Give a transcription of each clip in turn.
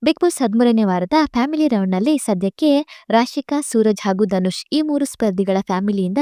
Big boss 13ನೇ ವಾರದ family ರೌಂಡ್‌ನಲ್ಲಿ ಸದ್ಯಕ್ಕೆ ರಾಶಿಕಾ, ಸೂರಜ್ ಹಾಗೂ ಧನುಷ್ ಈ 3 ಸ್ಪರ್ಧಿಗಳ ಫ್ಯಾಮಿಲಿಯಿಂದ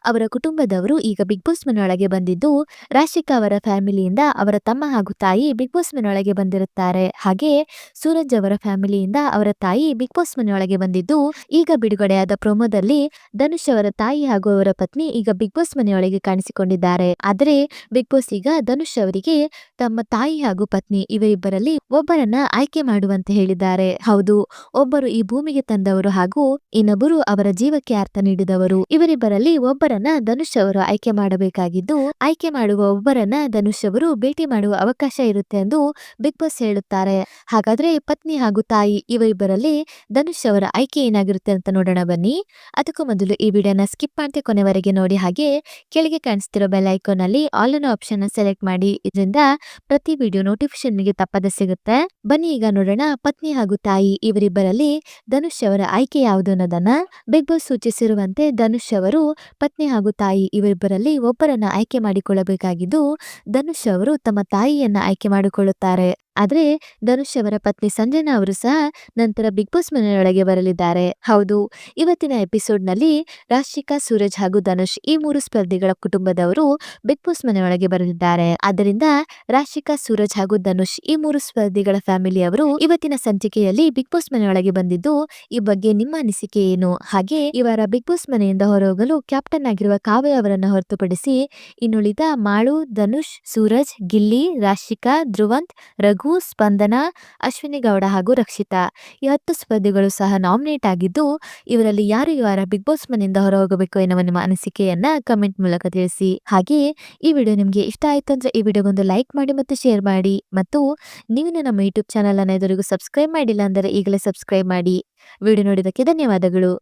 ಅವರ ಕುಟುಂಬದವರು ಈಗ ಬಿಗ್ ಬಾಸ್ ಮನೆಯೊಳಗೆ ಬಂದಿದ್ದು, ರಾಶಿಕಾ ಅವರ ಫ್ಯಾಮಿಲಿಯಿಂದ ಅವರ ತಮ್ಮ ಹಾಗೂ ತಾಯಿ ಬಿಗ್ ಬಾಸ್ ಮನೆಯೊಳಗೆ ಬಂದಿರುತ್ತಾರೆ. ಹಾಗೆಯೇ ಸೂರಜ್ ಅವರ ಫ್ಯಾಮಿಲಿಯಿಂದ ಅವರ ತಾಯಿ ಬಿಗ್ ಬಾಸ್ ಮನೆಯೊಳಗೆ ಬಂದಿದ್ದು, ಈಗ ಬಿಡುಗಡೆಯಾದ ಪ್ರೊಮೋದಲ್ಲಿ ಧನುಷ್ ಅವರ ತಾಯಿ ಹಾಗೂ ಅವರ ಪತ್ನಿ ಈಗ ಬಿಗ್ ಬಾಸ್ ಮನೆಯೊಳಗೆ ಕಾಣಿಸಿಕೊಂಡಿದ್ದಾರೆ. ಆದರೆ ಬಿಗ್ ಬಾಸ್ ಈಗ ಧನುಷ್ ಅವರಿಗೆ ತಮ್ಮ ತಾಯಿ ಹಾಗೂ ಪತ್ನಿ ಇವರಿಬ್ಬರಲ್ಲಿ ಒಬ್ಬರನ್ನ ಆಯ್ಕೆ ಮಾಡುವಂತೆ ಹೇಳಿದ್ದಾರೆ. ಹೌದು, ಒಬ್ಬರು ಈ ಭೂಮಿಗೆ ತಂದವರು ಹಾಗೂ ಇನ್ನೊಬ್ಬರು ಅವರ ಜೀವಕ್ಕೆ ಅರ್ಥ ನೀಡಿದವರು. ಇವರಿಬ್ಬರಲ್ಲಿ ಒಬ್ಬರನ್ನ ಧನುಷ್ ಅವರು ಆಯ್ಕೆ ಮಾಡಬೇಕಾಗಿದ್ದು, ಆಯ್ಕೆ ಮಾಡುವ ಒಬ್ಬರನ್ನ ಧನುಷ್ ಅವರು ಭೇಟಿ ಮಾಡುವ ಅವಕಾಶ ಇರುತ್ತೆ ಎಂದು ಬಿಗ್ ಬಾಸ್ ಹೇಳುತ್ತಾರೆ. ಹಾಗಾದ್ರೆ ಪತ್ನಿ ಹಾಗೂ ತಾಯಿ ಇವರಿಬ್ಬರಲ್ಲಿ ಧನುಷ್ ಅವರ ಆಯ್ಕೆ ಏನಾಗಿರುತ್ತೆ ಅಂತ ನೋಡೋಣ ಬನ್ನಿ. ಅದಕ್ಕೂ ಮೊದಲು ಈ ವಿಡಿಯೋನ ಸ್ಕಿಪ್ ಮಾಡದೆ ಕೊನೆವರೆಗೆ ನೋಡಿ, ಹಾಗೆ ಕೆಳಗೆ ಕಾಣಿಸ್ತಿರೋ ಬೆಲ್ ಐಕಾನ್ ಅಲ್ಲಿ ಆಲ್ ಅನ್ನೋ ಆಪ್ಷನ್ ಸೆಲೆಕ್ಟ್ ಮಾಡಿ. ಇದರಿಂದ ಪ್ರತಿ ವಿಡಿಯೋ ನೋಟಿಫಿಕೇಶನ್ ನಿಮಗೆ ತಪ್ಪದೆ ಸಿಗುತ್ತೆ. ಬನ್ನಿ ಈಗ ನೋಡೋಣ, ಪತ್ನಿ ಹಾಗೂ ತಾಯಿ ಇವರಿಬ್ಬರಲ್ಲಿ ಧನುಷ್ ಅವರ ಆಯ್ಕೆ ಯಾವುದು ಅನ್ನೋದನ್ನ. ಬಿಗ್ ಬಾಸ್ ಸೂಚಿಸಿರುವಂತೆ ಧನುಷ್ ಅವರು ಪತ್ನಿ ಹಾಗೂ ತಾಯಿ ಇವರಿಬ್ಬರಲ್ಲಿ ಒಬ್ಬರನ್ನ ಆಯ್ಕೆ ಮಾಡಿಕೊಳ್ಳಬೇಕಾಗಿದ್ದು, ಧನುಷ್ ಅವರು ತಮ್ಮ ತಾಯಿಯನ್ನ ಆಯ್ಕೆ ಮಾಡಿಕೊಳ್ಳುತ್ತಾರೆ. ಆದ್ರೆ ಧನುಷ್ ಅವರ ಪತ್ನಿ ಸಂಜನಾ ಅವರು ಸಹ ನಂತರ ಬಿಗ್ ಬಾಸ್ ಮನೆಯೊಳಗೆ ಬರಲಿದ್ದಾರೆ. ಹೌದು, ಇವತ್ತಿನ ಎಪಿಸೋಡ್ ನಲ್ಲಿ ರಾಶಿಕಾ, ಸೂರಜ್ ಹಾಗೂ ಧನುಷ್ ಈ 3 ಸ್ಪರ್ಧಿಗಳ ಕುಟುಂಬದವರು ಬಿಗ್ ಬಾಸ್ ಮನೆಯೊಳಗೆ ಬರಲಿದ್ದಾರೆ. ಆದ್ದರಿಂದ ರಾಶಿಕಾ, ಸೂರಜ್ ಹಾಗೂ ಧನುಷ್ ಈ 3 ಸ್ಪರ್ಧಿಗಳ ಫ್ಯಾಮಿಲಿಯವರು ಇವತ್ತಿನ ಸಂಚಿಕೆಯಲ್ಲಿ ಬಿಗ್ ಬಾಸ್ ಮನೆಯೊಳಗೆ ಬಂದಿದ್ದು, ಈ ಬಗ್ಗೆ ನಿಮ್ಮ ಅನಿಸಿಕೆ ಏನು? ಹಾಗೆ ಇವರ ಬಿಗ್ ಬಾಸ್ ಮನೆಯಿಂದ ಹೊರಹೋಗಲು ಕ್ಯಾಪ್ಟನ್ ಆಗಿರುವ ಕಾವ್ಯ ಅವರನ್ನು ಹೊರತುಪಡಿಸಿ ಇನ್ನುಳಿದ ಮಾಳು, ಧನುಷ್, ಸೂರಜ್, ಗಿಲ್ಲಿ, ರಾಶಿಕಾ, ಧ್ರುವಂತ್, ರಘು, ಸ್ಪಂದನ, ಅಶ್ವಿನಿ ಗೌಡ ಹಾಗೂ ರಕ್ಷಿತಾ ಈ 10 ಸ್ಪರ್ಧಿಗಳು ಸಹ ನಾಮಿನೇಟ್ ಆಗಿದ್ದು, ಇವರಲ್ಲಿ ಯಾರು ಈ ವಾರ ಬಿಗ್ ಬಾಸ್ ಮನೆಯಿಂದ ಹೊರಹೋಗಬೇಕು ಎನ್ನುವ ನಿಮ್ಮ ಅನಿಸಿಕೆಯನ್ನ ಕಮೆಂಟ್ ಮೂಲಕ ತಿಳಿಸಿ. ಹಾಗೆಯೇ ಈ ವಿಡಿಯೋ ನಿಮಗೆ ಇಷ್ಟ ಆಯ್ತು ಅಂದ್ರೆ ಈ ವಿಡಿಯೋಗೊಂದು ಲೈಕ್ ಮಾಡಿ ಮತ್ತು ಶೇರ್ ಮಾಡಿ. ಮತ್ತು ನೀವು ನಮ್ಮ ಯೂಟ್ಯೂಬ್ ಚಾನಲ್ ಅನ್ನು ಇದುವರೆಗೂ ಸಬ್ಸ್ಕ್ರೈಬ್ ಮಾಡಿಲ್ಲ ಅಂದರೆ ಈಗಲೇ ಸಬ್ಸ್ಕ್ರೈಬ್ ಮಾಡಿ. ವಿಡಿಯೋ ನೋಡಿದ್ದಕ್ಕೆ ಧನ್ಯವಾದಗಳು.